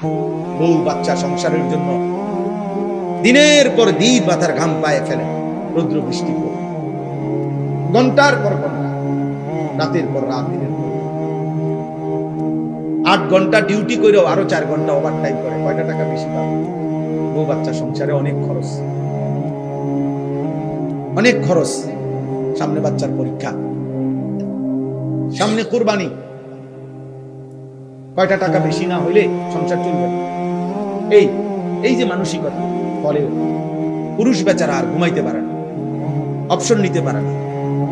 বউ বাচ্চা সংসারের জন্য দিনের পর দিন মাথার ঘাম পায়ে ফেলে, রৌদ্র বৃষ্টি করে, ঘন্টার পর ঘন্টা, রাতের পর রাত, দিনের পর 8 ঘন্টা ডিউটি করেও আরো 4 ঘন্টা ওভার টাইম করে, কয়টা টাকা বেশি পাবে? বউ বাচ্চা সংসারে অনেক খরচ, অনেক খরচ। সামনে বাচ্চার পরীক্ষা, সামনে কুরবানি, কয়টা টাকা বেশি না হইলে সংসার চলবে না। এই যে মানসিকতা, ফলে পুরুষ বেচারা আর ঘুমাইতে পারে না, অপশন নিতে পারে না।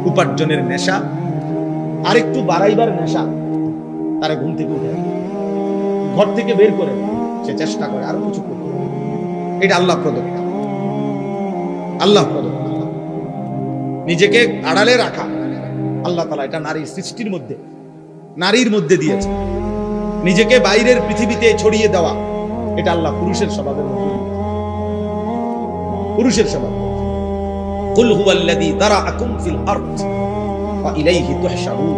উপার্জনের নেশা আর একটু বাড়াইবার নেশা তারা ঘুম থেকে উঠে, ঘর থেকে বের করে সে চেষ্টা করে আরো কিছু করতে। এটা আল্লাহ প্রদত্ত, আল্লাহ প্রদত্ত। নিজেকে আড়ালে রাখা আল্লাহ তাআলা এটা নারীর সৃষ্টির মধ্যে, নারীর মধ্যে দিয়েছে। নিজেকে বাইরের পৃথিবীতে ছড়িয়ে দেওয়া এটা আল্লাহ পুরুষের স্বভাবের মধ্যে, পুরুষের স্বভাব। কুল হুয়াল্লাযী দারাআকুম ফিল আরদ ওয়া ইলাইহি তুহশারুন।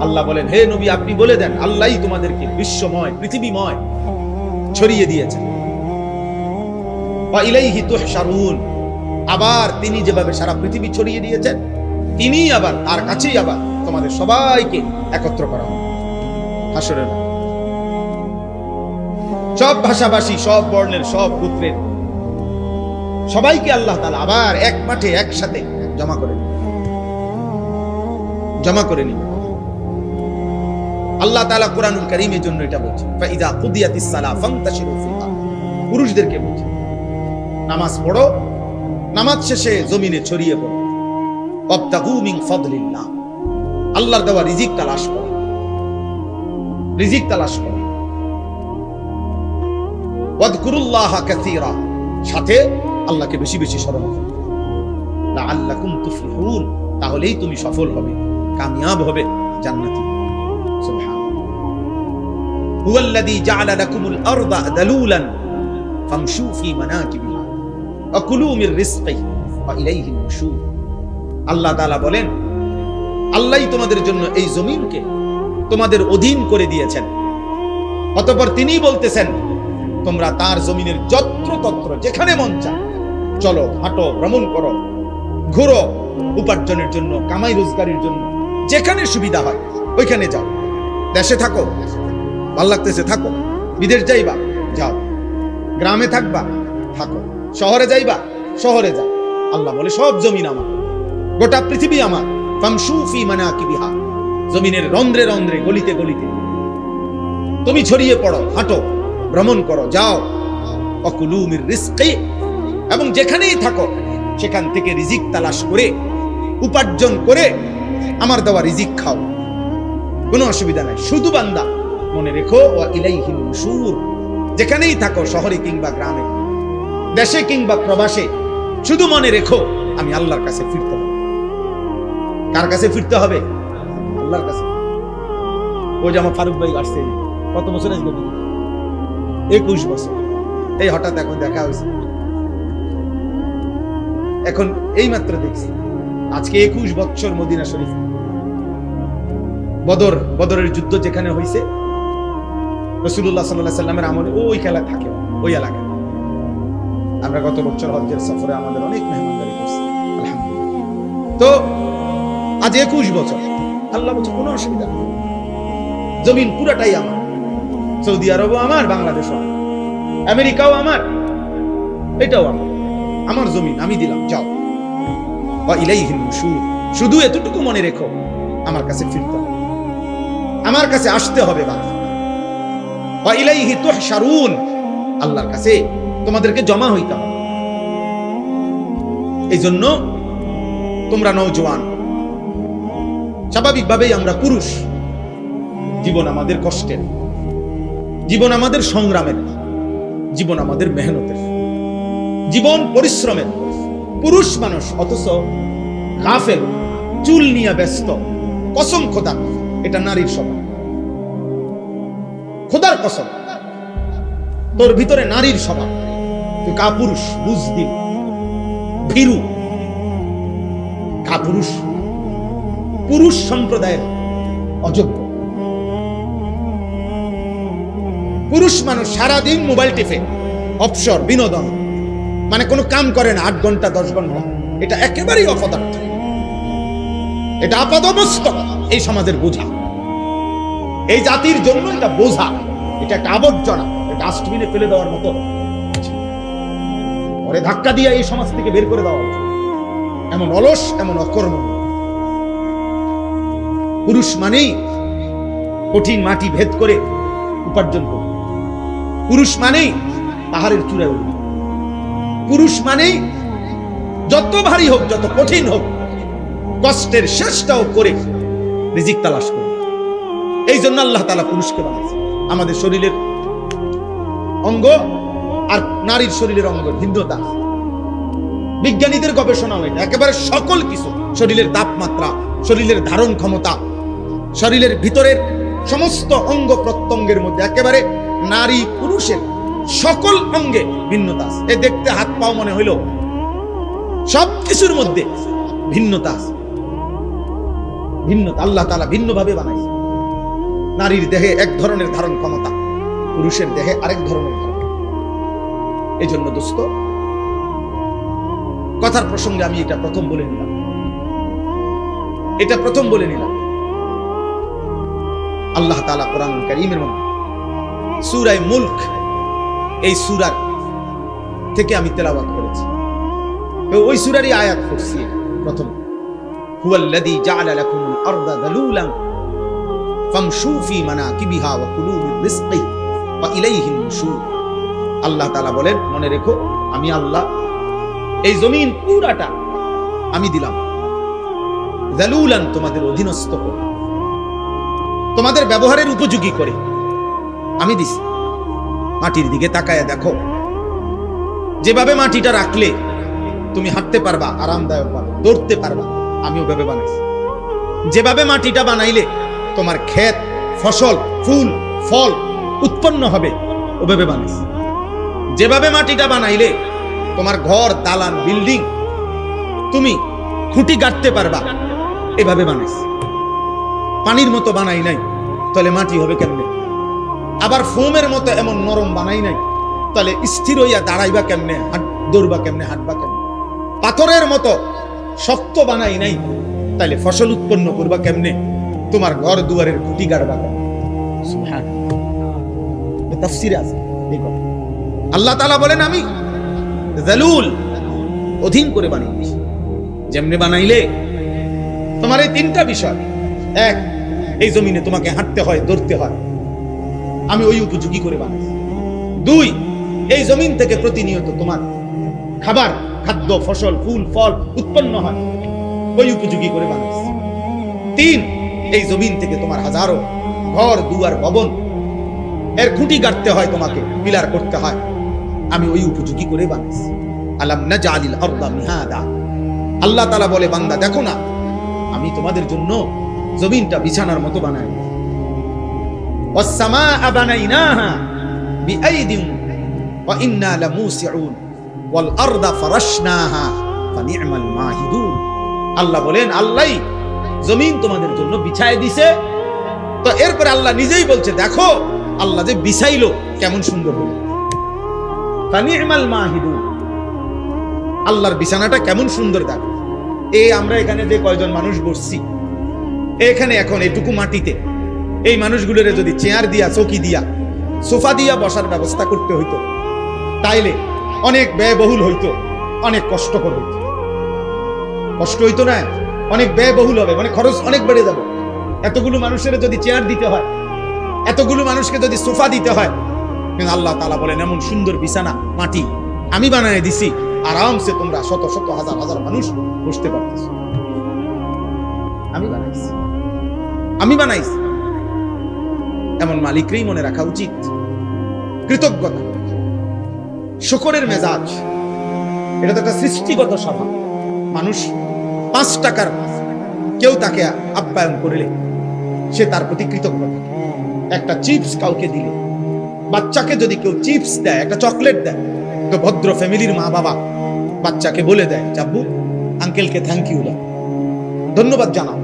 আল্লাহ বলেন, হে নবী আপনি বলে দেন, আল্লাহই তোমাদেরকে বিশ্বময়, পৃথিবীময় ছড়িয়ে দিয়েছেন। ওয়া ইলাইহি তুহশারুন, আবার তিনি যেভাবে সারা পৃথিবী ছড়িয়ে দিয়েছেন, তিনি আবার তার কাছেই আবার তোমাদের সবাইকে একত্র করা হবে হাসরের। সব ভাষাভাষী, সব বর্ণের, সব গোত্রের সবাইকে আল্লাহ তাআলা আবার এক মাঠে একসাথে জমা করে নিন। আল্লাহ তাআলা কুরআনুল কারীমের জন্য এটা বলছেন, ফাইযা কুদিয়াতিস সালাহ ফান্তাশিরু ফিল আরদ। পুরুষদেরকে বলছেন নামাজ পড়ো, নামাজ শেষে জমিনে ছড়িয়ে পড়ো। ওয়াবতাগু মিন ফাদলিল্লাহ, আল্লাহর দেওয়া রিজিক তালাশ করো, রিজিক তালাশ করো। ওয়াযকুরুল্লাহা কাসীরা, সাথে আল্লাহকে বেশি বেশি স্মরণ করো। লাআল্লাকুম তুফলিহুন, তাহলেই তুমি সফল হবে, কামিয়াব হবে, জান্নাতি। সুবহানাল্লাহ। হুয়াল্লাযী জাআলা লাকুমুল আরদা দালুলান ফামশু ফি মানাকিবিহা ওয়া কুলু মির রিজকিহি ওয়া ইলাইহিন নুশুর। আল্লাহ তাআলা বলেন, আল্লাহই তোমাদের জন্য এই জমিনকে তোমাদের অধীন করে দিয়েছেন। অতঃপর তিনিই বলতেছেন, তোমরা তার জমিনের যত্রতত্র যেখানে মন চায় চলো, হাঁটো, ভ্রমণ করো, ঘুরো, উপার্জনের জন্য, কামাই রোজগারের জন্য যেখানে সুবিধা হয় ওইখানে যাও। দেশে থাকো, ভাল লাগতেছে থাকো, বিদেশ যাইবা যাও, গ্রামে থাকবা থাকো, শহরে যাইবা শহরে যাও। আল্লাহ বলে সব জমিন আমার, গোটা পৃথিবী আমার। ফামশু ফি মানাকিবিহা, জমিনের রন্ধ্রে রন্ধ্রে, গলিতে গলিতে তুমি ছড়িয়ে পড়ো, হাঁটো, ভ্রমণ করো, যাও। ওয়াকুলু মির রিজকি, এবং যেখানেই থাকো সেখান থেকে রিজিক তালাশ করে, উপার্জন করে আমার দেওয়া রিজিক খাও, কোনো অসুবিধা নাই। শুধু বান্দা মনে রেখো, ওয়া ইলাইহিন নুশুর, যেখানেই থাকো, শহরে কিংবা গ্রামে, দেশে কিংবা প্রবাসে, শুধু মনে রেখো আমি আল্লাহর কাছে ফিরতে হবে। কার কাছে ফিরতে হবে? আল্লাহর কাছে। ওই যে আমার ফারুক ভাই আসছে, কত বছর আজকে? 21 বছর। এই হঠাৎ এখন দেখা হয়েছে, এখন এই মাত্র দেখছি, আজকে 21 বছর মদিনা শরীফ। বদরের যুদ্ধ যেখানে হয়েছে, রাসূলুল্লাহ সাল্লাল্লাহু আলাইহি সাল্লামের আমলে ওই খেলা থাকে ওই এলাকায়। আমরা গত বছর হজ্জের সফরে আমাদের অনেক মেহমানদারি করছি, আলহামদুলিল্লাহ। তো আজ 21 বছর, আল্লাহ বলছে কোনো অসুবিধা নেই, জমিন পুরাটাই আমার। সৌদি আরবও আমার, বাংলাদেশও আমার, আমেরিকাও আমার, এটাও আমার, আমার জমিন, আমি দিলাম, যাও। ওয়া ইলাইহিন নুশুর, শুধু এতটুকু মনে রেখো আমার কাছে ফিরতে হবে, আমার কাছে আসতে হবে। বাবা, ওয়া ইলাইহি তুহশারুন, আল্লাহর কাছে তোমাদেরকে জমা হইতে হবে। এই জন্য তোমরা নওজোয়ান, স্বাভাবিকভাবেই আমরা পুরুষ, জীবন আমাদের কষ্টের, জীবন আমাদের সংগ্রামের, জীবন আমাদের মেহনতের, জীবন পরিশ্রমের। পুরুষ মানুষ অথচ গাফেল, চুল নিয়ে ব্যস্ত। কসম খোদা, এটা নারীর স্বভাব। খোদার কসম, তোর ভিতরে নারীর স্বভাব, তুই কাপুরুষ, বুঝদিন, ভীরু, কাপুরুষ, পুরুষ সম্প্রদায়ের অযোগ্য। পুরুষ মানুষ সারাদিন মোবাইল টিপে, অবসর, বিনোদন, মানে কোনো কাম করে না 8 ঘন্টা 10 ঘন্টা। এটা একেবারেই অপদার্থ, এটা আপাদমস্তক এই সমাজের বোঝা, এই জাতির জন্য এটা বোঝা, এটা একটা আবর্জনা, ডাস্টবিনে ফেলে দেওয়ার মতো, পরে ধাক্কা দিয়ে এই সমাজ থেকে বের করে দেওয়া উচিত। এমন অলস, এমন অকর্ম। পুরুষ মানেই কঠিন মাটি ভেদ করে উপার্জন করবে, পুরুষ মানেই পাহাড়ের চূড়ায় উঠবে, পুরুষ মানেই যত ভারী হোক, যত কঠিন হোক, কষ্টের শেষটাও করে রিজিক তালাশ করবে। এই জন্য আল্লাহ তাআলা পুরুষকে বানাইছে। আমাদের শরীরের অঙ্গ আর নারীর শরীরের অঙ্গ ভিন্নতা, বিজ্ঞানীদের গবেষণা হয় একেবারে সকল কিছু, শরীরের তাপমাত্রা, শরীরের ধারণ ক্ষমতা, শরীরের ভিতরের সমস্ত অঙ্গ প্রত্যঙ্গের মধ্যে একেবারে নারী পুরুষের সকল অঙ্গে ভিন্নতা আছে। এ দেখতে হাত পাও মনে হইল, সব কিছুর মধ্যে ভিন্নতা আছে, ভিন্নতা। আল্লাহ তাআলা ভিন্নভাবে বানাইছে। নারীর দেহে এক ধরনের ধারণ ক্ষমতা, পুরুষের দেহে আরেক ধরনের ধারণ। এই জন্য দোস্ত, কথার প্রসঙ্গে আমি এটা প্রথম বলে নিলাম, আল্লাহ তাআলা কোরআনুল কারীমের মধ্যে সূরা মুলক, এই সূরার থেকে আমি তেলাওয়াত করেছি, ওই সূরারই আয়াত পড়ছি প্রথম। হুয়াল্লাযী জাআলা লাকুমুল আরদা যালুলান ফামশু ফি মানাকিবিহা ওয়া কুলু মির রিজকিহি ওয়া ইলাইহিন নুশুর। আল্লাহ তাআলা বলেন, মনে রেখো আমি আল্লাহ এই জমিন পুরাটা আমি দিলাম যালুলান, তোমাদের অধীনস্থ করে, তোমাদের ব্যবহারের উপযোগী করে আমি দিছি। মাটির দিকে তাকায়া দেখো, যেভাবে মাটিটা রাখলে তুমি হাঁটতে পারবা, আরামদায়ক পাবে, দৌড়তে পারবা, আমি ওভাবে বানাইছি। যেভাবে মাটিটা বানাইলে তোমার ক্ষেত, ফসল, ফুল, ফল উৎপন্ন হবে, ওভাবে বানাইছি। যেভাবে মাটিটা বানাইলে তোমার ঘর, দালান, বিল্ডিং তুমি খুঁটি গাঁথতে পারবা, এভাবে বানাইছি। পানির মতো বানাই নাই, তাহলে মাটি হবে কেমনে? আবার ফোমের মতো এমন নরম বানাই নাই, তাহলে স্থির হইয়া দাঁড়াইবা কেমনে, দৌড়বা কেমনে, হাঁটবা কেমনে? পাথরের মতো শক্ত বানাই নাই, তাহলে ফসল উৎপন্ন করবা কেমনে? তোমার ঘর দুয়ারের খুঁটি গাড়বা কেমনে? সুবহানাল্লাহ, তাফসীরে আছে। আল্লাহ তাআলা বলেন, আমি যালুল, অধীন করে বানিয়েছি। যেমনে বানাইলে তোমার এই 3টা বিষয়, এক, এই জমিনে তোমাকে হাঁটতে হয়, দৌড়তে হয়, আমি ওই উপযোগী করে বানাইছি। 2, এই জমিন থেকে প্রতিনিয়ত তোমার খাবার, খাদ্য, ফসল, ফুল, ফল উৎপন্ন হয়, ওই উপযোগী করে বানাইছি। 3, এই জমিন থেকে তোমার হাজারো ঘর, দুয়ার, ভবন এর খুঁটি গাঁথতে হয়, তোমাকে পিলার করতে হয়, আমি ওই উপযোগী করে বানাইছি। আলাম নাজআলিল আরদা মিহাদা। আল্লাহ তাআলা বলে, বান্দা দেখো না, আমি তোমাদের জন্য জমিনটা বিছানার মতো বানাই। ওয়াস সামাআ বানাইনাহা বিআইদিন ওয়া ইন্না লামুসিউন ওয়াল আরদা ফারাশনাহা ফানি'মাল মাহিদুন। আল্লাহ বলেন, আল্লাহই জমিন তোমাদের জন্য বিছায় দিছে। তো এরপরে আল্লাহ নিজেই বলছে, দেখো আল্লাহ যে বিছাইলো কেমন সুন্দর হলো, ফানি'মাল মাহিদুন। আল্লাহর বিছানাটা কেমন সুন্দর দেখো। আমরা এখানে যে কয়জন মানুষ বসছি, এখানে এখন এইটুকু মাটিতে এই মানুষগুলোরে যদি চেয়ার দিয়া, চৌকি দিয়া, সোফা দিয়া বসার ব্যবস্থা করতে হইতো, তাইলে অনেক ব্যয়বহুল হইতো, অনেক কষ্টকর হইতো। কষ্ট হইতো না, অনেক ব্যয়বহুল হবে, মানে খরচ অনেক বেড়ে যাবে। এতগুলো মানুষের যদি চেয়ার দিতে হয়, এতগুলো মানুষকে যদি সোফা দিতে হয়, কিন্তু আল্লাহ তাআলা বলেন, এমন সুন্দর বিছানা মাটি আমি বানায় দিছি, আরামসে তোমরা শত শত হাজার হাজার মানুষ বসতে পারতেছো। আমি বানাইছি। এমন মালিকরেই মনে রাখা উচিত। কৃতজ্ঞতা, শুকরের মেজাজ, এটা তো একটা সৃষ্টিগত স্বভাব। মানুষ 5 টাকার কেউ তাকে আপ্যায়ন করলে সে তার প্রতি কৃতজ্ঞ থাকে। একটা চিপস কাউকে দিলে, বাচ্চাকে যদি কেউ চিপস দেয়, একটা চকলেট দেয়, তো ভদ্র ফ্যামিলির মা বাবা বাচ্চাকে বলে দেয়, চাব্বু আঙ্কেলকে থ্যাংক ইউ দাও, ধন্যবাদ জানাও,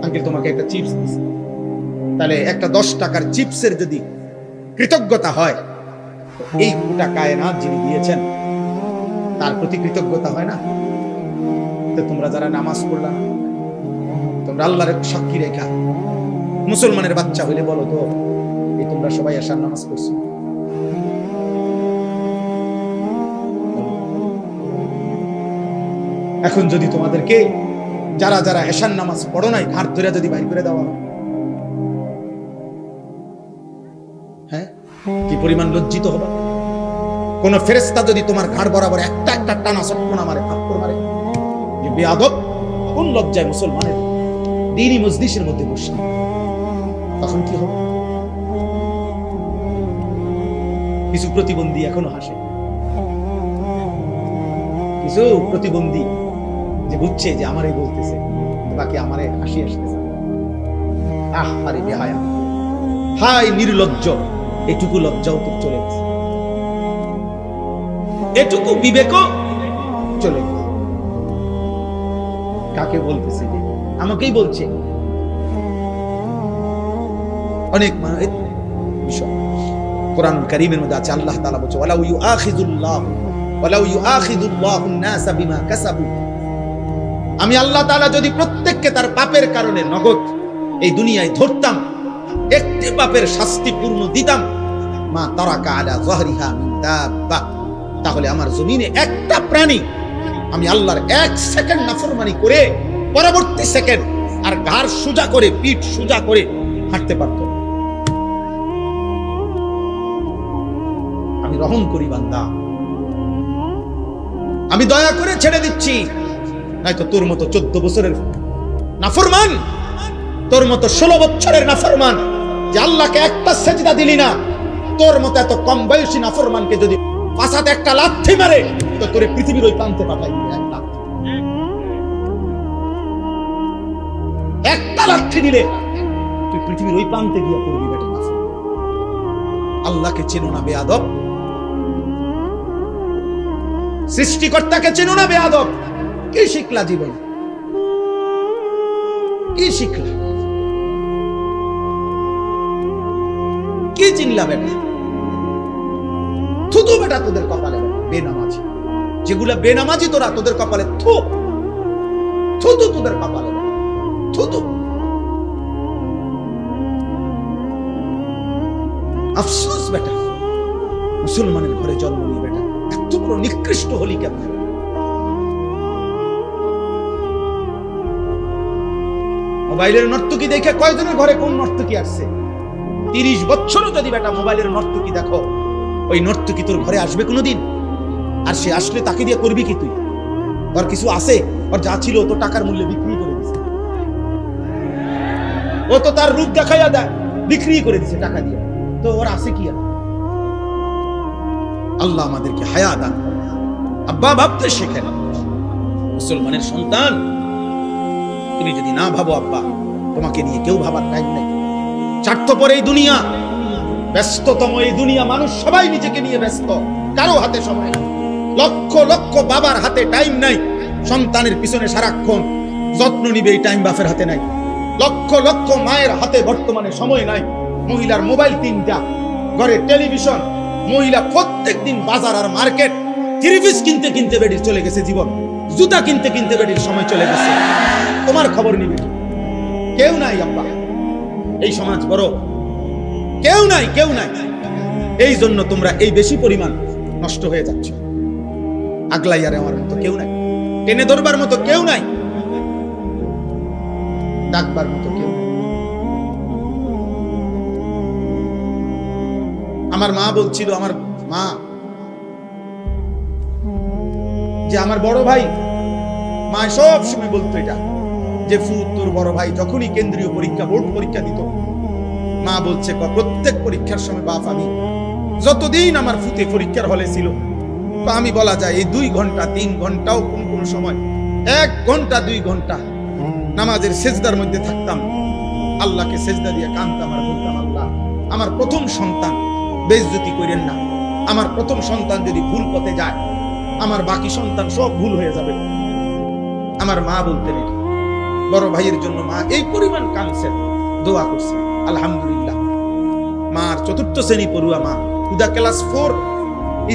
আঙ্কেল তোমাকে একটা চিপস দিছে। তাহলে একটা 10 টাকার চিপসের যদি কৃতজ্ঞতা হয়, এই গোটা কায়নাত যিনি দিয়েছেন তার প্রতি কৃতজ্ঞতা হয় না? তো তোমরা যারা নামাজ পড়লা না, তোমরা আল্লাহর সাক্ষী রেখা মুসলমানের বাচ্চা হইলে বলো তো, এই তোমরা সবাই এশার নামাজ পড়ছো? এখন যদি তোমাদেরকে যারা যারা এশার নামাজ পড়ো নাই ঘাট ধরে যদি বাইর করে দেওয়া হয়, হ্যাঁ, কি পরিমাণ লজ্জিত হবে? কোন ফেরেশতা যদি তোমার ঘাড় বরাবর একটা একটা টানা চটকনা মারে, থাপ্পড় মারে, যে বেয়াদব, কোন লজ্জায় মুসলমানের দ্বীনি মজলিসের মধ্যে বসে, তখন কি হবে? কিছু প্রতিবন্ধী এখনো হাসে, কিছু প্রতিবন্ধী যে বুঝছে যে আমারই বলতেছে, বাকি আমারে হাসি আসতেছে। আরে বেহায়া, হাই নির্লজ্জ, এটুকু লজ্জাও তো চলে গেছে, এটুকু বিবেকও চলে গেছে। কাকে বলতেছে? যে আমাকেই বলছে। অনেক বিষয় কোরআনুল কারীমের মধ্যে আছে, আল্লাহ তাআলা বলছে ওয়ালাউ ইউআখিযুল্লাহুন নাসা বিমা কাসাবু, আমি আল্লাহ তাআলা যদি প্রত্যেককে তার পাপের কারণে নগদ এই দুনিয়ায় ধরতাম, একটি পাপের শাস্তি পূর্ণ দিতাম, মা তারাকা আলা যাহরিহা মিন দাব্বা, তাহলে আমার জমিনে একটা প্রাণী আমি আল্লাহর এক সেকেন্ড নাফরমানি করে পরবর্তী সেকেন্ড আর ঘাড় সোজা করে, পিঠ সোজা করে হাঁটতে পারত। আমি রহম করি বান্দা, আমি দয়া করে ছেড়ে দিচ্ছি, নয়তো তোর মতো 14 বছরের নাফরমান, তোর মতো 16 বছরের নাফরমান যে আল্লাহকে একটা সেজদা দিলি না, তোর মতো এত কম বয়সী নাফরমানকে যদি পাছাতে একটা লাথি মারে, তো তোরে পৃথিবীর ওই প্রান্তে পাঠাই দিবে। একটা লাথি দিলে তুই পৃথিবীর ওই প্রান্তে গিয়ে পড়বি বেটা নাফরমান। আল্লাহকে চেনো না বেয়াদব, সৃষ্টিকর্তাকে চেনো না বেয়াদব। কি শিখলা জীবন? কি শিখলা? কি চিনলা বেটা? থুতু বেটা তোদের কপালে, বেনামাজি যেগুলা বেনামাজি, তোরা তোদের কপালে থুতু তোদের কপালে থুতু। আফসোস বেটা, মুসলমানের ঘরে জন্ম নিয়ে বেটা এত বড় নিকৃষ্ট হলি কেমন? মোবাইলের নর্তকী দেখে কয়জনের ঘরে কোন নর্তকী আসছে? 30 বছরও যদি বেটা মোবাইলের নর্তকী দেখো, ওই নর্তকী তোর ঘরে আসবে কোনোদিন? আর সে আসলে তাকে দিয়ে করবি কি তুই? ওর কিছু আছে? ওর যা ছিল তো টাকার মূল্যে বিক্রি করে দিছে, ও তো তার রূপ দেখাইয়া দেয় বিক্রি করে দিছে টাকা দিয়ে, তো ওর আছে কি? আল্লাহ আমাদেরকে হায়া দান। আব্বা ভাবতে শেখেন, মুসলমানের সন্তান তুমি যদি না ভাবো আব্বা, তোমাকে নিয়ে কেউ ভাবার টাইম নেই। স্বার্থপর এই দুনিয়া, ব্যস্ততম এই দুনিয়া, মানুষ সবাই নিজেকে নিয়ে ব্যস্ত, কারো হাতে সময় নাই। লক্ষ লক্ষ বাবার হাতে টাইম নাই সন্তানের পিছনে সারাক্ষণ যত্ন নিবে, এই টাইম বাপের হাতে নাই। লক্ষ লক্ষ মায়ের হাতে বর্তমানে সময় নাই। মহিলার মোবাইল 3টা, ঘরে টেলিভিশন, মহিলা প্রত্যেক দিন বাজার আর মার্কেট, 3 পিস কিনতে কিনতে বেডির চলে গেছে জীবন, জুতা কিনতে কিনতে বেডির সময় চলে গেছে। তোমার খবর নিবে কেউ নাই আব্বা, এই সমাজ বড়, কেউ নাই, কেউ নাই। এই জন্য তোমরা এই বেশি পরিমাণ নষ্ট হয়ে যাচ্ছ। আগলাইয়ারে আমার মতো কেউ নাই, টেনে ধরবার মতো কেউ নাই, ডাকবার মতো কেউ নাই। আমার মা বলছিল, আমার মা যে আমার বড় ভাই, মা সব সময় বলতো এটা যে ফুত তোর বড় ভাই যখনই কেন্দ্রীয় পরীক্ষা, বোর্ড পরীক্ষা দিত, মা বলছে প্রত্যেক পরীক্ষার সময় বাপ আমি যতদিন আমার ফুতে পরীক্ষার হলে ছিল, আমি বলা যায় এই 2 ঘন্টা 3 ঘন্টাও কোন কোন সময় 1 ঘন্টা 2 ঘন্টা নামাজের সেজদার মধ্যে থাকতাম, আল্লাহকে সেজদা দিয়ে কাঁদতাম আর বলতাম, আল্লাহ আমার প্রথম সন্তান বেইজ্জতি করেন না, আমার প্রথম সন্তান যদি ভুল পথে যায় আমার বাকি সন্তান সব ভুল হয়ে যাবে। আমার মা বলতেন এটা, বড় ভাইয়ের জন্য মা এই পরিমাণ কাঁদছেন, দোয়া করছেন। আলহামদুলিল্লাহ মার চতুর্থ শ্রেণী পড়ুয়া মা, হুদা ক্লাস 4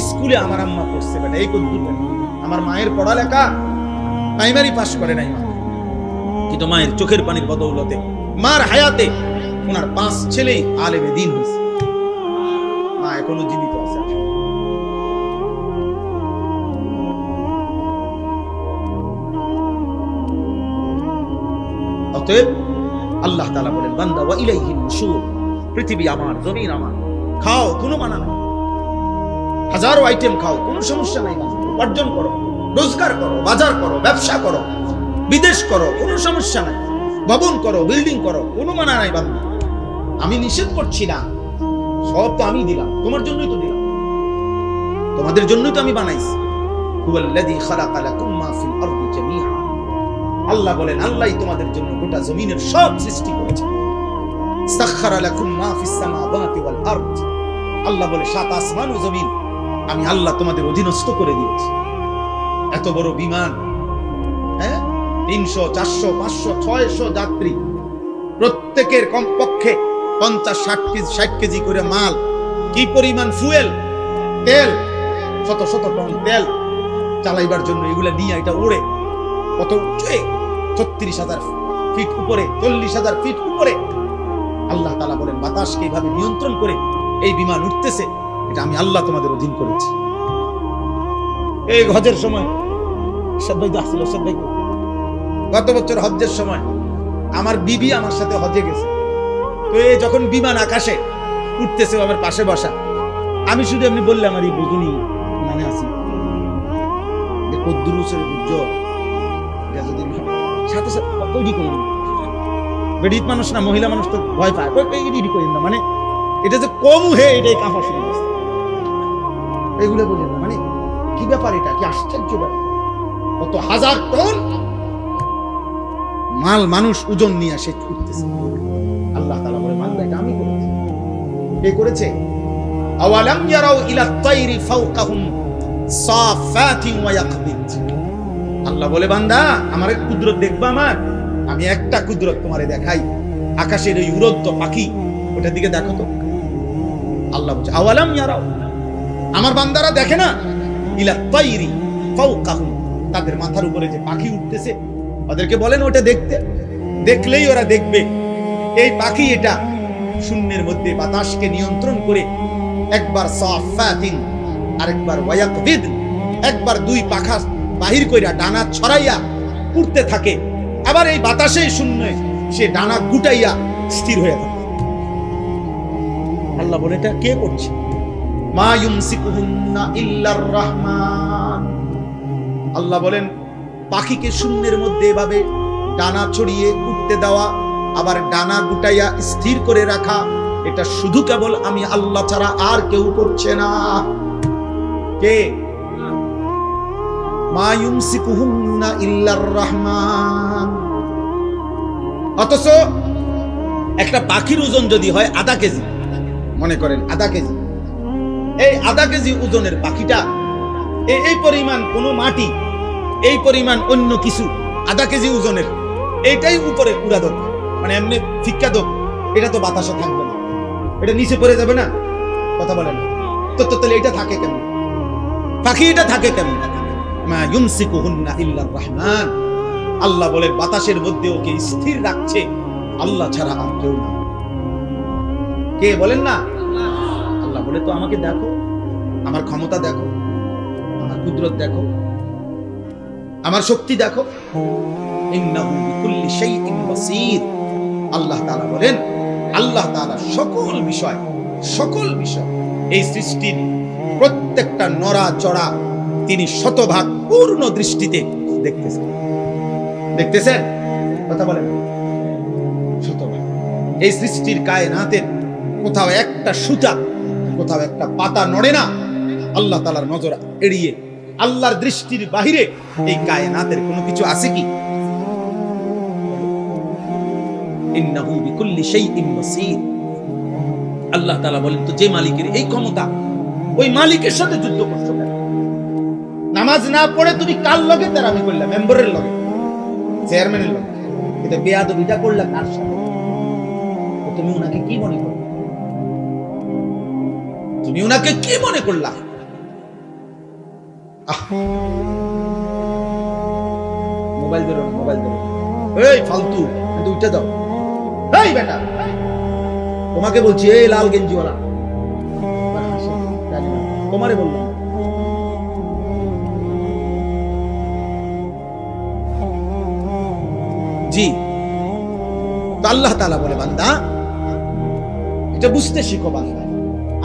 স্কুলে আমার আম্মা পড়ছে বেটা, এই কদ্দুর বেটা। আমার মায়ের পড়ালেখা প্রাইমারি পাস করে নাই মা, কিন্তু মায়ের চোখের পানির বদৌলতে মার হায়াতে ওনার 5 ছেলেই আলেমে দ্বীন হয়েছে। মা এখনো জীবিত আছে। অতএব আল্লাহ তাআলা বলেন, বান্দা ওয়া ইলাইহিন নুশুর, পৃথিবী আমার, জমিন আমার, খাও কোনো মানা নাই, হাজারো আইটেম খাও কোনো সমস্যা নাই, উপার্জন করো, রোজগার করো, বাজার করো, ব্যবসা করো, বিদেশ করো, কোনো সমস্যা নাই, ভবন করো, বিল্ডিং করো, কোনো মানা নাই বান্দা। আমি নিষেধ করছি না, সব তো আমি দিলাম, তোমার জন্যই তো দিলাম, তোমাদের জন্যই তো আমি বানাইছি। হুয়াল্লাযী খালাকা লাকুম মা ফিল আরদি জামিআ, আল্লাহ বলেন আল্লাহই তোমাদের জন্য গোটা জমিনের সব সৃষ্টি করেছেন। সাখখারা লাকুম মা ফিস সামাওয়াতি ওয়াল আরদ, আল্লাহ বলে 7 আসমান ও জমিন আমি আল্লাহ তোমাদের অধীনস্থ করে দিয়েছি। এত বড় বিমান, হ্যাঁ, 300 400 500 600 যাত্রী, প্রত্যেকের কমপক্ষে 50-60 কেজি করে মাল, কি পরিমাণ ফুয়েল, তেল, শত শত টন তেল চালাইবার জন্য এগুলা নিয়ে এটা ওড়ে কত উঁচুয়ে, 36,000 ফিট উপরে, 40,000 ফিট উপরে। আল্লাহ তাআলা বলেন বাতাসকে এইভাবে নিয়ন্ত্রণ করে এই বিমান উঠতেছে, এটা আমি আল্লাহ তোমাদের অধীন করেছি। এই হজের সময় গত বছর হজ্জের সময় আমার বিবি আমার সাথে হজে গেছে, তো এই যখন বিমান আকাশে উঠতেছে আমার পাশে বসা, আমি শুধু এমনি বললে আমার এই বুঝুনি মানে আছি কদ্দুরুসের বুঝ সাথে সাথে তৈরি করি না, বেডিত মানুষ না, মহিলা মানুষ তো ভয় পায়, তৈরি করি না, মানে এটা যে কম হে এটাই কাঁপা শুনে গেছে, এগুলো বলি না, মানে কি ব্যাপার, এটা কি আশ্চর্য ব্যাপার, কত হাজার টন মাল মানুষ ওজন নিয়ে আসে উঠতেছে। আল্লাহ তাআলা বলে মাল এটা আমি করেছি, কে করেছে? আওয়ালাম ইয়ারাউ ইলা তাইরি ফাওকাহুম সাফাতিন ওয়া ইয়াকবিত, আল্লাহ বলে বান্দা আমার এক কুদরত দেখবা, আমার আমি একটা কুদরত তোমারে দেখাই, আকাশের ওই উড়ন্ত পাখি, ওটার দিকে দেখো তো। আল্লাহ বলছে আওয়ালাম ইয়ারাউ, আমার বান্দারা দেখে না, ইলা তাইরি ফাওকাহুম, তাদের মাথার উপরে যে পাখি উঠতেছে, ওদেরকে বলেন ওটা দেখতে, দেখলেই ওরা দেখবে এই পাখি এটা শূন্যের মধ্যে বাতাসকে নিয়ন্ত্রণ করে একবার সাফাতিন আরেকবার ওয়ায়াকবিদ, একবার 2 পাখা বাহির কইরা ডানা ছড়াইয়া উড়তে থাকে, আবার এই বাতাসেই শূন্যে সে ডানা গুটাইয়া স্থির হয়ে থাকে। আল্লাহ বলে এটা কে করছে? মা ইউমসিকুহুন্না ইল্লার রহমান, আল্লাহ বলেন পাখিকে শূন্যের মধ্যে এভাবে ডানা ছড়িয়ে উঠতে দেওয়া, আবার ডানা গুটাইয়া স্থির করে রাখা, এটা শুধু কেবল আমি আল্লাহ ছাড়া আর কেউ করছে না। কে? মা ইউমসিকুহুন্না ইল্লার রহমান। অথচ একটা পাখির ওজন যদি হয় আধা কেজি, মনে করেন আধা কেজি, এই আধা কেজি ওজনের পাখিটা এই পরিমাণ কোনো মাটি, এই পরিমাণ অন্য কিছু আধা কেজি ওজনের, এইটাই উপরে উড়া দোক, মানে এমনি ফিক্কা দোক, এটা তো বাতাসে থাকবে না, এটা নিচে পড়ে যাবে না, কথা বলেন তো, তাহলে এটা থাকে কেমন? পাখি এটা থাকে কেমন? মা ইউমসিকুহুন্না ইল্লার রহমান, আল্লাহ বলে বাতাসের মধ্যে ওকে স্থির রাখছে আল্লাহ ছাড়া আর কেউ না। কে বলেন না? আল্লাহ বলে তো আমাকে দেখো, আমার ক্ষমতা দেখো, আমার কুদরত দেখো, আমার শক্তি দেখো। ইন্নাহু বিকুল্লি শাইইন বাসীর, আল্লাহ তাআলা বলেন আল্লাহ তাআলা সকল বিষয় এই সৃষ্টির প্রত্যেকটা নড়াচড়া তিনি শতভাগ পূর্ণ দৃষ্টিতে দেখতেছেন, কথা বলেন, শতভাগ। এই সৃষ্টির কায়নাতের কোথাও একটা সুতা, কোথাও একটা পাতা নড়ে না আল্লাহ তাআলার নজর এড়িয়ে। আল্লাহর দৃষ্টির বাহিরে এই কায়নাতের কোনো কিছু আছে কি? ইন্নাহু বিকুল্লি শাইইন বাসীর। আল্লাহ তাআলা বলেন তো যে মালিকের এই ক্ষমতা, ওই মালিকের সাথে যুদ্ধ করছো কেন? নামাজ না পড়ে তুমি কার লগে তেরামি করলা? মেম্বারের লগে, চেয়ারম্যানের লগে, এটা বেয়াদবিটা করলা কার সাথে? তুমি ওনাকে কি মনে করো? তুমি উনাকে কি মনে করলা? মোবাইল ধরো, মোবাইল ধরো, এই ফালতু উঠে দাও। এই বেটা, তোমাকে বলছি, এই লাল গেঞ্জিওয়ালা, তোমারে বললাম। জি, তো আল্লাহ তাআলা বলে, বান্দা এটা বুঝতে শিখো। বান্দা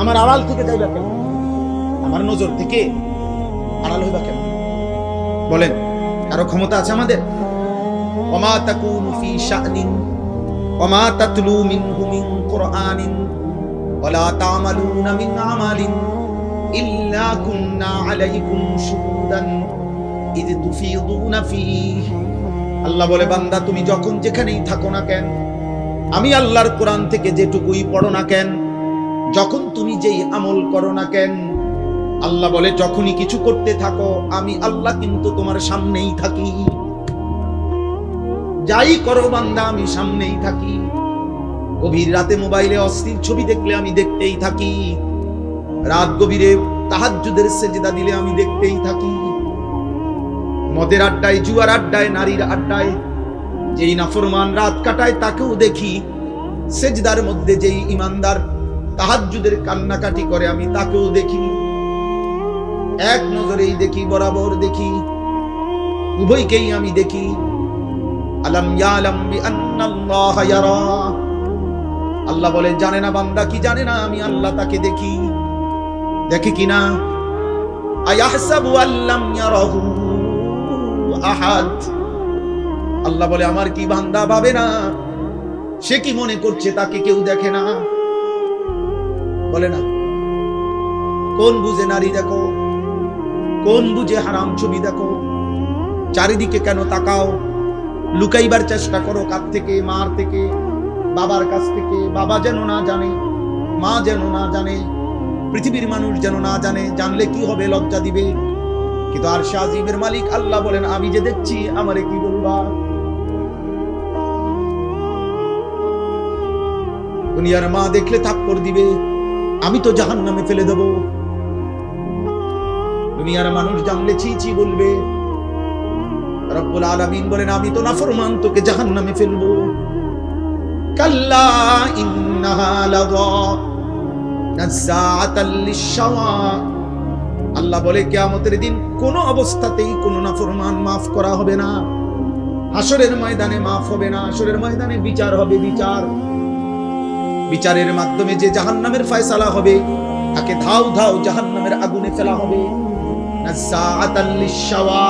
আমার আড়াল থেকে যাইবা কেন? আমার নজর থেকে আড়াল হইবা কেন? বলেন, কারো ক্ষমতা আছে আমাদের? ওমা তাকুনু ফি শা'নিন ওমা তাতলু মিনহু মিন কুরআনিন ওয়ালা তা'মালুনা মিন আমালিন ইল্লা কুননা আলাইকুম শুহুদান ইয তুফিদুনা ফীহি। আল্লাহ বলে, বান্দা তুমি যখন যেখানেই থাকো না কেন, আমি আল্লাহর কোরআন থেকে যেটুকুই পড়ো না কেন, যখন তুমি যেই আমল করো না কেন, আল্লাহ বলে যখনই কিছু করতে থাকো আমি আল্লাহ কিন্তু তোমার সামনেই থাকি। যাই করো বান্দা আমি সামনেই থাকি। গভীর রাতে মোবাইলে অশ্লীল ছবি দেখলে আমি দেখতেই থাকি। রাত গভীরে তাহাজ্জুদের সেজদা দিলে আমি দেখতেই থাকি। মদের আড্ডায়, জুয়ার আড্ডায়, নারীর আড্ডায় যেই নাফরমান রাত কাটায় তাকেও দেখি। সেজদার মধ্যে যেই ইমানদার তাহাজ্জুদের কান্নাকাটি করে আমি তাকেও দেখি। এক নজরেই দেখি, বরাবর দেখি, উভয়কেই আমি দেখি। আলাম ইয়ালাম বিআন্নাল্লাহা ইয়ারা। আল্লাহ বলে, জানে না বান্দা কি জানে না আমি আল্লাহ তাকে দেখি। দেখি কিনা? আয়াহসাবু আল্লাম ইয়ারাহু আহাদ। আল্লাহ বলে, আমার কি বান্দা ভাবে না? সে কি মনে করছে তাকে কেউ দেখে না? বলে না? কোন বুঝে নারী দেখো, কোন বুঝে হারাম ছবি দেখো? চারিদিকে কেন তাকাও? লুকাইবার চেষ্টা করো কার থেকে? মার থেকে, বাবার কাছ থেকে। বাবা যেন না জানে, মা যেন না জানে, পৃথিবীর মানুষ যেন না জানে। জানলে কি হবে? লজ্জা দিবে। কিন্তু আরশে আজিমের মালিক আল্লাহ বলেন, আমি যে দেখছি আমারে কি বলবা? দুনিয়ার মা দেখলে থাপ্পড় দিবে, আমি তো জাহান্নামে ফেলে দেব। দুনিয়ার মানুষ জানলে ছি ছি বলবে। রব্বুল আলামিন বলেন, আমি তো নাফরমান, তোকে জাহান্নামে ফেলবো। কাল্লা ইন্নাহা লাযা নাযাআতাল লিশ-শাওয়া। আল্লাহ বলে, কিয়ামতের দিন কোন অবস্থাতেই কোন নাফরমান মাফ করা হবে না। হাসরের ময়দানে মাফ হবে না। হাসরের ময়দানে বিচার হবে। বিচারের মাধ্যমে যে জাহান্নামের ফয়সালা হবে তাকে ধাও ধাও জাহান্নামের আগুনে ফেলা হবে। নাযাআতাল লিশ-শাওয়া।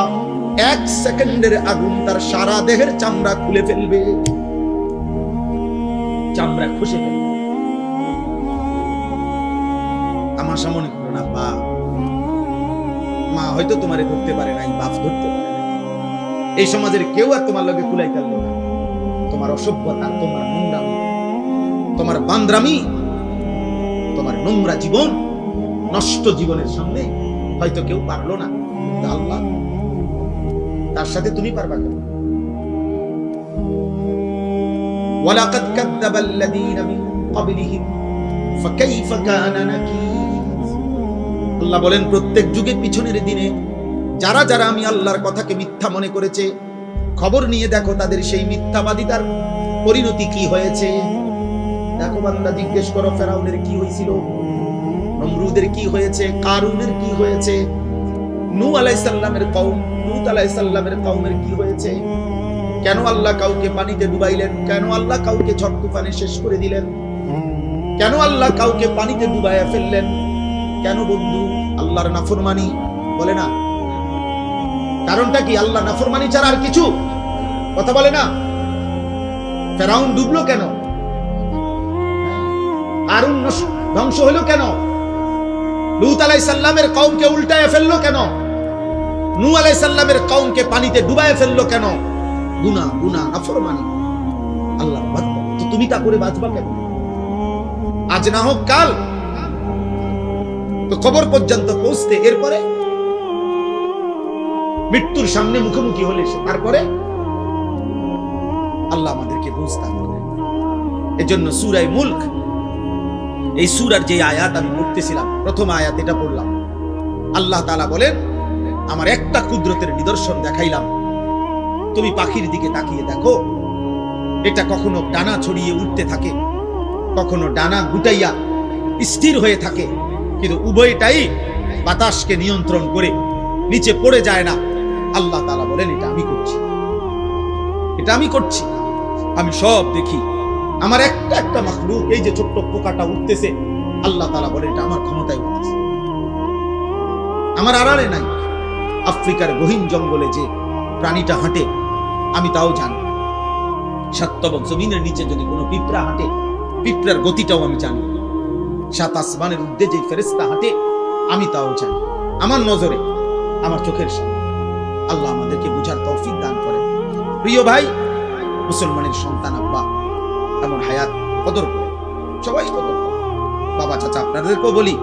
এক সেকেন্ডের আগুন তার সারা দেহের চামড়া খুলে ফেলবে, চামড়া খসে ফেলবে। তামাশা মনে করো না। মা হয়তো তোমারে ধরতে পারে নাই, বাপ ধরতে পারে না। এই সমাজের কেউ আর তোমার লগে কুলাই কাটলো না। তোমার অসভ্যতা, তোমার নোংরামি, তোমার বান্দ্রামি, তোমার নোংরা জীবন, নষ্ট জীবনের সামনে হয়তো কেউ পারলো না, আল্লাহ তার সাথে তুমি পারবা কেন? ওয়ালাকাদ কাযযাবাল্লাযীনা মিন ক্বাবলিহিম ফাকাইফা কানা নাকির। আল্লাহ বলেন, প্রত্যেক যুগে পিছনের দিনে যারা যারা আমি আল্লাহর কথাকে মিথ্যা মনে করেছে, খবর নিয়ে দেখো তাদের সেই মিথ্যাবাদিতার পরিণতি কি হয়েছে। দেখো বান্দা, জিজ্ঞেস করো ফেরাউনের কি হয়েছিল, নমরুদের কি হয়েছে, কারুনের কি হয়েছে, নূহ আলাইহিস সালামের কওম, লূত আলাইহিস সালামের কওমের কি হয়েছে। কেন আল্লাহ কাউকে পানিতে ডুবাইলেন? কেন আল্লাহ কাউকে ঝড় তুফানে শেষ করে দিলেন? কেন আল্লাহ কাউকে পানিতে ডুবাইয়া ফেললেন? কেন বন্ধু? আল্লাহর নাফরমানি। বলে না? কারণটা কি? আল্লাহ নাফরমানি ছাড়া আর কিছু কথা বলে না। ফেরাউন ডুবলো কেন? কারুন ধ্বংস হলো কেন? লূত আলাইহিস সালামের কওমকে উল্টায় ফেললো কেন? নূহ আলাইহিস সালামের কওমকে পানিতে ডুবায় ফেললো কেন? গুনাহ, নাফরমানি। আল্লাহ বাঁচবা তো তুমি তা করে বাঁচবা কেন? আজ না হোক কাল তো কবর পর্যন্ত পৌঁছতে, এরপরে মৃত্যুর সামনে মুখোমুখি হলে তারপরে আল্লাহ আমাদেরকে বুঝতে হবে। এজন্য সূরা মুলক এই সূরার যে আয়াত আমি পড়তেছিলাম, প্রথম আয়াত এটা পড়লাম, আল্লাহ তাআলা বলেন, আমার একটা কুদরতের নিদর্শন দেখাইলাম, তুমি পাখির দিকে তাকিয়ে দেখো, এটা কখনো ডানা ছড়িয়ে উঠতে থাকে, কখনো ডানা গুটাইয়া স্থির হয়ে থাকে, কিন্তু উভয়টাই বাতাসকে নিয়ন্ত্রণ করে নিচে পড়ে যায় না। আল্লাহ তাআলা বলেন, এটা আমি করছি, এটা আমি করছি, আমি সব দেখি। আমার একটা একটা মাখলুক, এই যে ছোট্ট পোকাটা উঠতেছে, আল্লাহ তাআলা বলেন এটা আমার ক্ষমতায় উঠতেছে, আমার আড়ালে নাই। আফ্রিকার গহীন জঙ্গলে যে প্রাণীটা হাঁটে আমি তাও জানি। সাতবক জমিনের নিচে যদি কোনো পিঁপড়া হাঁটে, পিঁপড়ার গতিটাও আমি জানি। সাত আসমানের ঊর্ধ্বে যে ফেরেশতা হাঁটে আমি তাও জানি। আমার নজরে, আমার চোখের সামনে। আল্লাহ আমাদেরকে বুঝার তৌফিক দান করেন। প্রিয় ভাই, মুসলমানের সন্তান আব্বা এমন হায়াত কদর করে, সবাই কদর করে। বাবা চাচা আপনাদেরকেও বলি,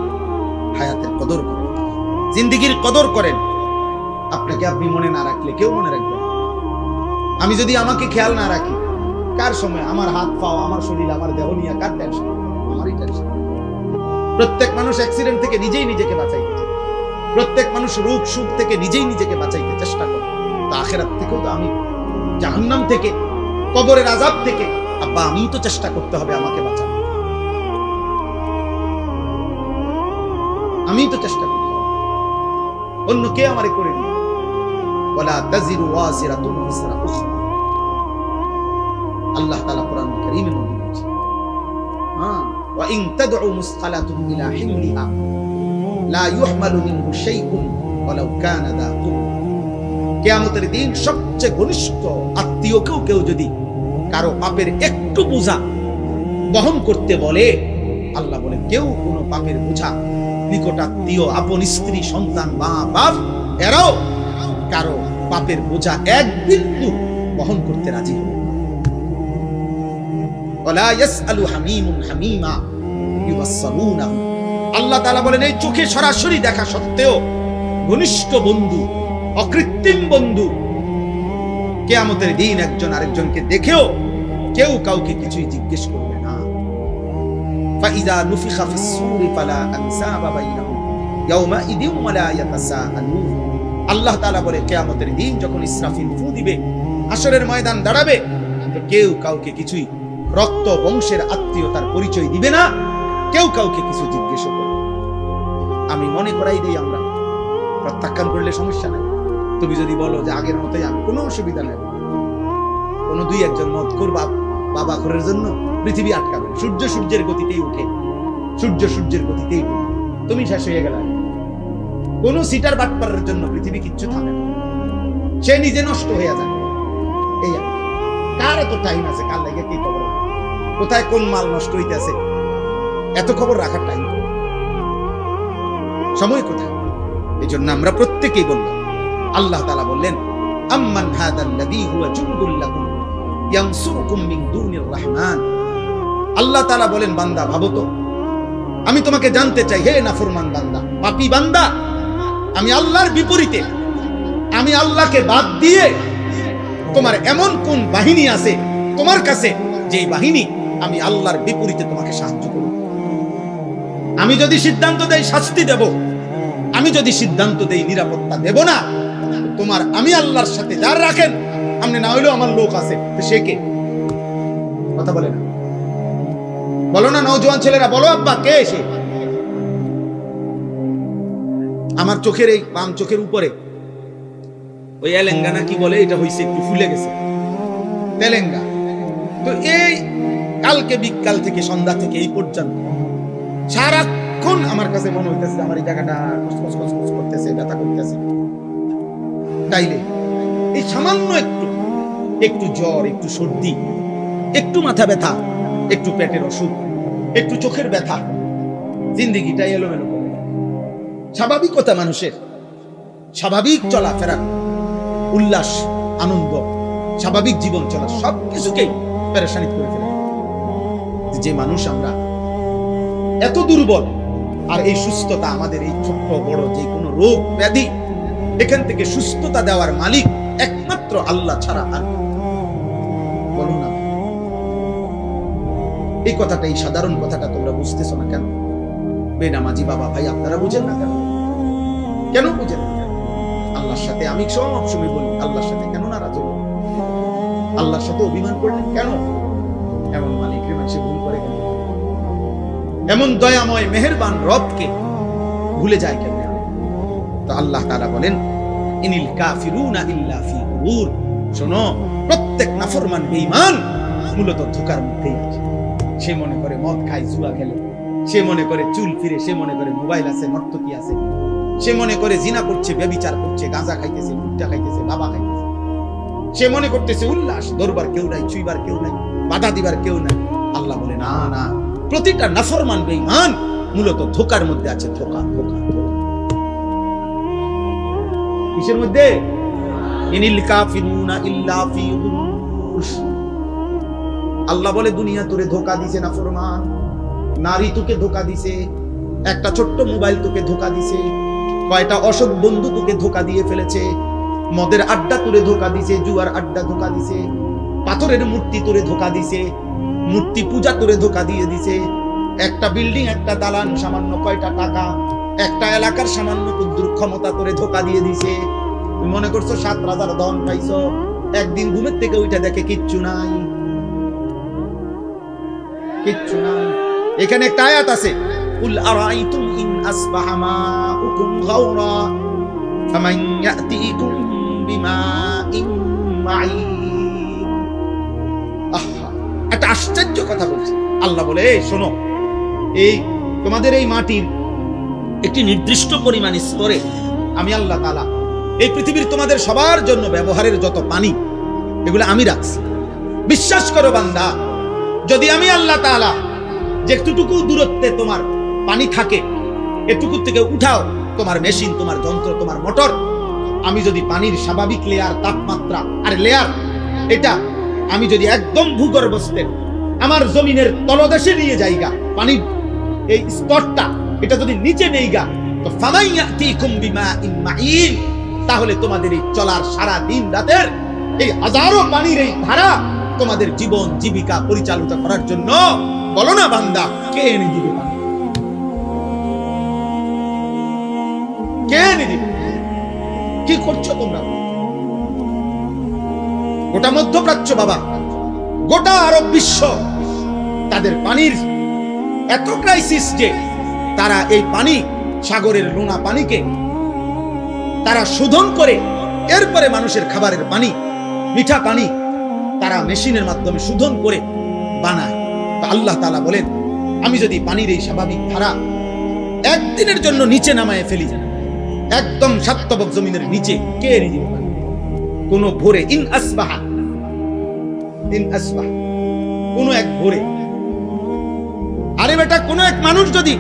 হায়াতের কদর করেন, জিন্দেগির কদর করেন। আপনাকে আপনি মনে না রাখলে কেউ মনে রাখবে। আমি যদি আমাকে খেয়াল না রাখি, কার সময় আমার হাত পাও, আমার শরীর, আমার দেহ নিয়ে কার টেনশন? আমারই টেনশন। প্রত্যেক মানুষ অ্যাক্সিডেন্ট থেকে নিজেই নিজেকে বাঁচাইতে চায়, প্রত্যেক মানুষ রোগ সুখ থেকে নিজেই নিজেকে বাঁচাইতে চেষ্টা করে। তো আখিরাত থেকেও তো আমি, জাহান্নাম থেকে, কবরের আযাব থেকে আব্বা আমিই তো চেষ্টা করতে হবে আমাকে বাঁচানো, আমিই তো চেষ্টা করতে হবে, অন্য কে আমারে করে দিবে। ওয়ালা তাজিরু ওয়াসিরাতুন বিসরা উখরা, আল্লাহ তাআলা কোরআন কারীমের মধ্যে বলেছেন, ওয়া ইন তাদউ মুসকালাতুন ইলা হিমলিহা লা ইউহমালু মিনহু শাইউন ওয়ালাউ কানা দা কুরবা। কিয়ামতের দিন সবচেয়ে ঘনিষ্ঠ আত্মীয়কেও কেউ যদি কারো পাপের একটু বোঝা বহন করতে বলে, আল্লাহ বলেন কেউ কোনো পাপের বোঝা, নিকটাত্মীয়, আপন স্ত্রী, সন্তান, মা বাপ, এরাও কারো পাপের বোঝা এক বিন্দু বহন করতে রাজি হবে। ওয়ালা ইয়াসআলু হামীমুন হামীমা ইউবাসসারুনাহু। আল্লাহ তাআলা বলেন, এই চোখে সরাসরি দেখা সত্ত্বেও ঘনিষ্ঠ বন্ধু, অকৃত্রিম বন্ধু, কিয়ামতের দিন একজন আরেকজনকে দেখেও কেউ কাউকে কিছুই জিজ্ঞেস করবে না। ফাইযা নুফিখা ফিস-সূরি ফালা আনসাবা বাইনাহুম ইয়াওমাইযিন ওয়ালা ইয়াতাসাআলুন। আল্লাহ তাআলা বলে, কিয়ামতের দিন যখন ইসরাফিল ফু দিবে, হাশরের ময়দান দাঁড়াবে, তো কেউ কাউকে কিছুই রক্ত বংশের আত্মীয়তার পরিচয় দিবে না, কেউ কাউকে কিছু জিজ্ঞেস করবে। আমি মনে করাই দিই, আমরা প্রত্যাখ্যান করলে সমস্যা নাই। তুমি যদি বলো যে আগের মতোই, আমি কোনো অসুবিধা নেই, কোনো দুই একজন মদখোর বাবা খোরের জন্য পৃথিবী আটকাবে। সূর্য সূর্যের গতিতেই উঠে, সূর্য সূর্যের গতিতেই উঠে, তুমি শেষ হয়ে গেলে। কোন সিটার বাটপারের জন্য পৃথিবী কিচ্ছু থামে না, সে নিজে নষ্ট হয়ে যায়। এই কার এত টাইম আছে, কার লাগে কি খবর, কোথায় কোন মাল নষ্ট হইতেছে, এত খবর রাখার টাইম, সময় কোথায়? এই জন্য আমরা প্রত্যেকেই বললাম, আল্লাহ তাআলা বললেন, আম্মান হাদাল্লাযী হুয়া জুনদুল লাকুম ইয়ানসুরুকুম মিন দুনির রহমান। আল্লাহ তাআলা বলেন, বান্দা ভাবো তো, আমি তোমাকে জানতে চাই, হে নাফরমান বান্দা, পাপী বান্দা, আমি আল্লাহর বিপরীতে, আমি আল্লাহকে বাদ দিয়ে তোমার এমন কোন বাহিনী আছে তোমার কাছে, যে বাহিনী আমি আল্লাহর বিপরীতে তোমাকে সাহায্য করব। আমি যদি সিদ্ধান্ত দেই শাস্তি দেব, আমি যদি সিদ্ধান্ত দেই নিরাপত্তা দেব না, তোমার আমি আল্লাহর সাথে যার রাখেন, আপনি না হইলেও আমার লোক আছে, সে কে? কথা বলে না, বলো না নওজোয়ান ছেলেরা, বলো আব্বা কে সে? আমার চোখের এই বাম চোখের উপরে ওই এলেঙ্গানা কি বলে, এটা হইছে একটু ফুলে গেছে, তেলেঙ্গা। তো এই কালকে বিকাল থেকে সন্ধ্যা থেকে এই পর্যন্ত সারাক্ষণ আমার কাছে মনে হইতেছে আমার এই জায়গাটা কস করতেছে, ব্যথা করতেছে। তাইলে এই সামান্য একটু জ্বর, একটু সর্দি, একটু মাথা ব্যথা, একটু পেটের অসুখ, একটু চোখের ব্যথা, জিন্দেগিটা এলোমেলো করে। স্বাভাবিকতা মানুষের, স্বাভাবিক চলাফেরা, উল্লাস, আনন্দ, স্বাভাবিক জীবন চলা সবকিছুকেই পেরেশানি করে ফেলে। যে মানুষ আমরা এত দুর্বল, আর এই সুস্থতা আমাদের, এই ছোট্ট বড় যে কোনো রোগ ব্যাধি, এখান থেকে সুস্থতা দেওয়ার মালিক একমাত্র আল্লাহ ছাড়া আর বলুন না। এই কথাটা, এই সাধারণ কথাটা তোমরা বুঝতেছো না কেন? বেনামাজি বাবা ভাই আপনারা বুঝেন না কেন? কেন বুঝেন না? আল্লাহর সাথে আমি সব সময় বলি, আল্লাহর সাথে কেন নারাজ হলেন? আল্লাহর সাথে অভিমান করলেন কেন? এমন মালিককে মানুষে ভুল করে কেন? এমন দয়াময় মেহেরবান রবকে ভুলে যায় কেন? তো আল্লাহ তাআলা বলেন, ইনিল কাফিরুনা ইল্লা ফি গুরুর। শোনো, প্রত্যেক নাফরমান বেঈমান মূলত ধোঁকার মধ্যেই আছে। সে মনে করে মদ খায়, জুয়া খেলে, সে মনে করে চুল ফিরে, সে মনে করে মোবাইল আছে, নর্তকী আছে, সে মনে করে জিনা করছে, ব্যভিচার করছে, গাঁজা খাইতেছে, ভুট্টা খাইতেছে, বাবা খাইতেছে, সে মনে করতেছে উল্লাস, দরবার কেউ নাই, ছুইবার কেউ নাই, বাধা দিবার কেউ নাই। আল্লাহ বলে না না, প্রতিটা নাফরমান বেঈমান মূলত ধোঁকার মধ্যে আছে। ধোঁকা ধোঁকা ধোঁকা কিসের মধ্যে? ইনিল কাফিরুনা ইল্লা ফি গুরুর। আল্লাহ বলে দুনিয়া তোরে ধোঁকা দিছে নাফরমান, নারী তোকে ধোঁকা দিছে, একটা ছোট্ট মোবাইল তোকে ধোঁকা দিছে, কয়টা অসৎ বন্ধু তোকে ধোঁকা দিয়ে ফেলেছে, মদের আড্ডা তোরে ধোঁকা দিছে, জুয়ার আড্ডা ধোঁকা দিছে, পাথরের মূর্তি তোরে ধোঁকা দিছে, মূর্তি পূজা তোরে ধোঁকা দিয়ে দিছে, একটা বিল্ডিং, একটা দালান, সামান্য কয়টা টাকা, একটা এলাকার সামান্য ক্ষুদ্র ক্ষমতা তোরে ধোঁকা দিয়ে দিছে। তুমি মনে করছো 7 রাজার ধন পাইছো, একদিন ঘুমের থেকে উঠে দেখে কিচ্ছু নাই, কিচ্ছু নাই। এখানে একটা আয়াত আছে, কুল আরাইতুম ইন আসবাহা মাউকুম গাওরা ফামান ইয়াতিকুম বিমাইন মাঈন। আহা, একটা আশ্চর্য কথা বলছে আল্লাহ। বলে শোনো, এই তোমাদের এই মাটির একটি নির্দিষ্ট পরিমাণ স্তরে আমি আল্লাহ তাআলা এই পৃথিবীর তোমাদের সবার জন্য ব্যবহারের যত পানি, এগুলো আমি রাখছি। বিশ্বাস করো বান্দা, যদি আমি আল্লাহ তাআলা যে একটুটুকু দূরত্বে তোমার পানি থাকে, এটুকু থেকে উঠাও তোমার মেশিন, তোমার যন্ত্র, তোমার মোটর, আমি যদি পানির স্বাভাবিক লেয়ার, তাপমাত্রা আর লেয়ার, এটা আমি যদি একদম ভূগর্ভস্থের আমার জমিনের তলদেশে নিয়ে যাইগা, পানির এই স্তরটা এটা যদি নিচে নেইগা, তো ফামাইয়াতিকুম বিমাইন মাঈন, তাহলে তোমাদের এই চলার সারা দিন রাতের এই হাজারো পানির এই ধারা তোমাদের জীবন জীবিকা পরিচালিত করার জন্য, বলো না বান্দা, কে এনে দিবে পানি? কে এনে দিবে? কি করছো তোমরা? গোটা মধ্যপ্রাচ্য বাবা, গোটা আরব বিশ্ব, তাদের পানির এত ক্রাইসিস যে তারা এই পানি, সাগরের লোনা পানিকে তারা শোধন করে এরপরে মানুষের খাবারের পানি, মিঠা পানি তারা মেশিনের মাধ্যমে শোধন করে বানায়। তো আল্লাহ তাআলা বলেন, আমি যদি পানির এই স্বাভাবিক ধারা একদিনের জন্য নিচে নামায় ফেলি, একদম সাতবক জমিনের নিচে, কে এনে দিবে পানি? কোন ভোরে, ইন আসবাহা, কোন এক ভোরে, আরে বেটা, কোন এক মানুষ যদি,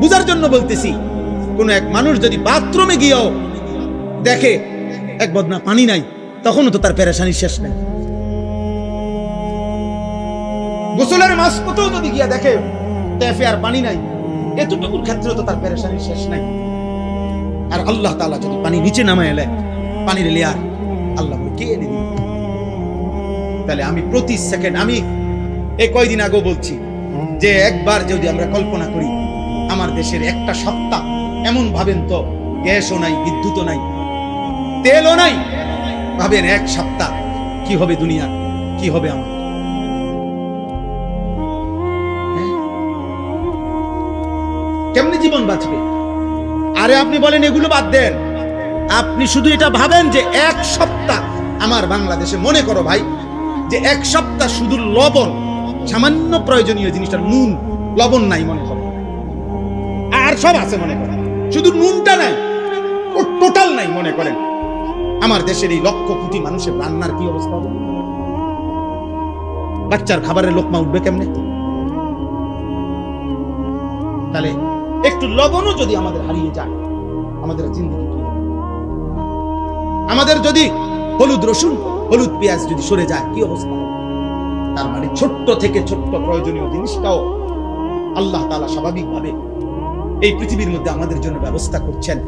বুঝার জন্য বলতেছি, কোন এক মানুষ যদি বাথরুমে গিয়েও দেখে এক বদনা পানি নাই, তখনও তো তার পেরেশানি শেষ নাই। গোসলের মাঝপথেও যদি গিয়া দেখে ট্যাপে আর পানি নাই, এতটুকুর ক্ষেত্রে তো তার পেরেশানি শেষ নাই। আর আল্লাহ তাআলা যদি পানি নিচে নামায় এলে, পানির লেয়ার, আল্লাহ কে এনে দিবে? তাহলে আমি প্রতি সেকেন্ড, আমি এই কয়দিন আগেও বলছি যে একবার যদি আমরা কল্পনা করি, আমার দেশের একটা সপ্তাহ এমন ভাবেন তো, গ্যাসও নাই, বিদ্যুৎও নাই, তেলও নাই, ভাবেন এক সপ্তাহ কি হবে দুনিয়া, কি হবে আমার? কেমনে জীবন বাঁচবে? আরে আপনি বলেন এগুলো বাদ দেন, আপনি শুধু এটা ভাবেন যে এক সপ্তাহ আমার বাংলাদেশে, মনে করো ভাই যে এক সপ্তাহ শুধু লবণ, সামান্য প্রয়োজনীয় জিনিসটা নুন, লবণ নাই মনে করো, আর সব আছে মনে করেন, শুধু নুনটা নাই, টোটাল নাই মনে করেন, আমার দেশের এই লক্ষ কোটি মানুষের রান্নার কি অবস্থা হবে? বাচ্চার খাবারের লোকমা উঠবে কেমনে? তাহলে একটু লবণও যদি আমাদের হারিয়ে যায়, আমাদের জিন্দেগি কি হবে? আমাদের যদি হলুদ রসুন, হলুদ পেঁয়াজ যদি সরে যায়, কি অবস্থা হবে? তার মানে ছোট্ট থেকে ছোট্ট প্রয়োজনীয় জিনিসটাও আল্লাহ তাআলা স্বাভাবিকভাবে এই পৃথিবীর মধ্যে আমাদের জন্য ব্যবস্থা করছেন।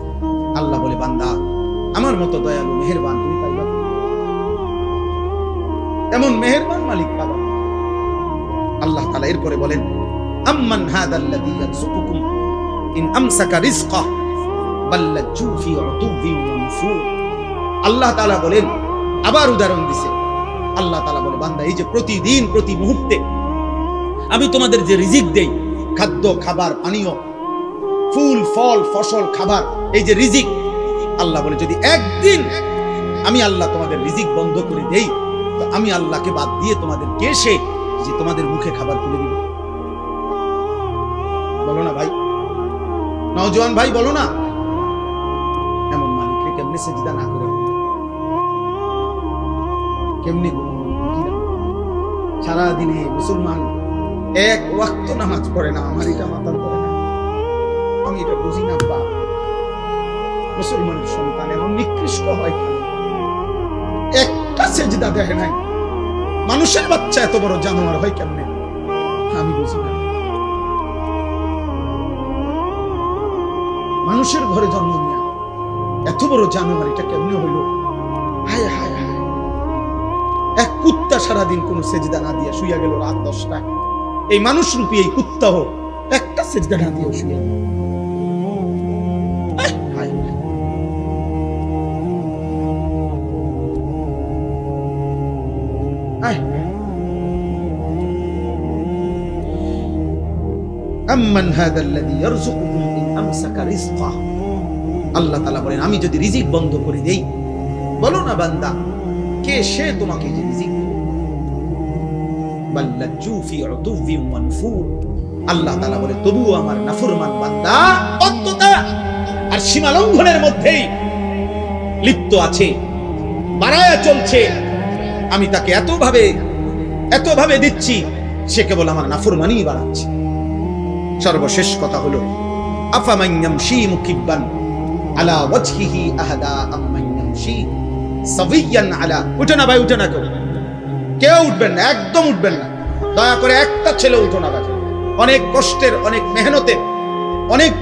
আল্লাহ বলে, বান্দা, আমার মতো দয়ালু মেহেরবান তুমি পাইবা? এমন মেহেরবান মালিক পাবা? আল্লাহ তাআলা এরপরে বলেন, আম্মান হাদাল্লাযী ইয়ারযুকুকুম ইন আমসাকা রিজকাহু বাল লাজ্জু ফি উতুবিন ওয়া নুফুর। আল্লাহ তাআলা বলেন, আবার উদাহরণ দিছে। আল্লাহ তাআলা বলে, বান্দা এই যে প্রতিদিন প্রতি মুহূর্তে আমি তোমাদের যে রিজিক দেই, খাদ্য খাবার পানীয়, ফুল ফল ফসল খাবার, এই যে রিজিক, আল্লাহ বলে যদি একদিন আমি আল্লাহ তোমাদের রিজিক বন্ধ করে দেই, তো আমি আল্লাহকে বাদ দিয়ে তোমাদের কে সে যে তোমাদের মুখে খাবার তুলে দিবে? বলো না ভাই, নওজোয়ান ভাই বলো না, এমন মালিককে কেমনে সেজদা না করে, কেমনে সারা দিনে মুসলমান এক ওয়াক্ত নামাজ পড়ে না? আমার এটা মাথার পড়ে না, আমি এটা বুঝি না। বা মুসলমানের সন্তান এমন নিকৃষ্ট হয় কেন? একটা সেজদা দেখে নাই। মানুষের বাচ্চা এত বড় জানোয়ার হয় কেমনে? আমি বুঝি না। মানুষের ঘরে জন্ম নিয়ে এত বড় জানোয়ার এটা কেমনে হইল? হায় হায় হায়। এক কুত্তা সারাদিন কোন সেজদা না দিয়া শুইয়া গেল রাত 10টায়। এই মানুষ রূপী এই কুত্তা হোক একটা সেজদা না দিয়া শুইয়া গেল। আম্মান হাদাল্লাযী ইয়ারযুকুকুম ইন আমসাকা রিজকাহু। আল্লাহ তাআলা বলেন, আমি যদি রিজিক বন্ধ করে দেই, বলো না বান্দা কে সে তোমাকে যে রিজিক দেবে? বাল লাজ্জু ফি উতুবিন ওয়া নুফুর। আল্লাহ তাআলা বলে, তবুও আমার নাফরমান বান্দা অত্যতা আর সীমা লঙ্ঘনের মধ্যেই লিপ্ত আছে, বাড়ায়া চলছে। আমি তাকে এতভাবে দিচ্ছি, সে কেবল আমার নাফরমানি বাড়াচ্ছে। সর্বশেষ কথা হলো, আফামান ইয়ামশি মুকিব্বান আলা ওয়াজহিহি আহাদা আম্মান ইয়ামশি সাবিয়ান আলা। উঠে না ভাই, উঠে না, কেউ উঠবেন না, একদম উঠবেন না, দয়া করে একটা ছেলে উঠো না ভাই। অনেক কষ্টের, অনেক মেহনতের, অনেক